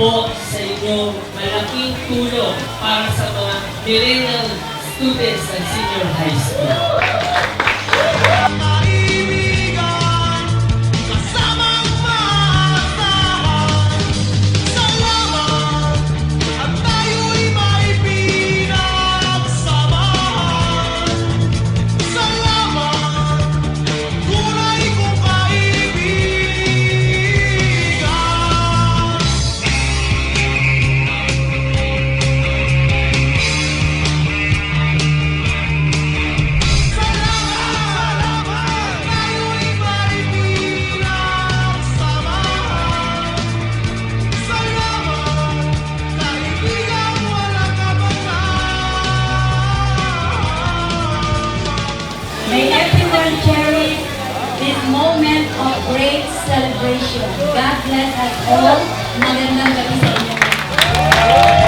po sa inyong malaking tulong para sa mga millennial students ng senior high school. May everyone cherish this moment of great celebration. God bless us all. Magandang gabi sa inyo.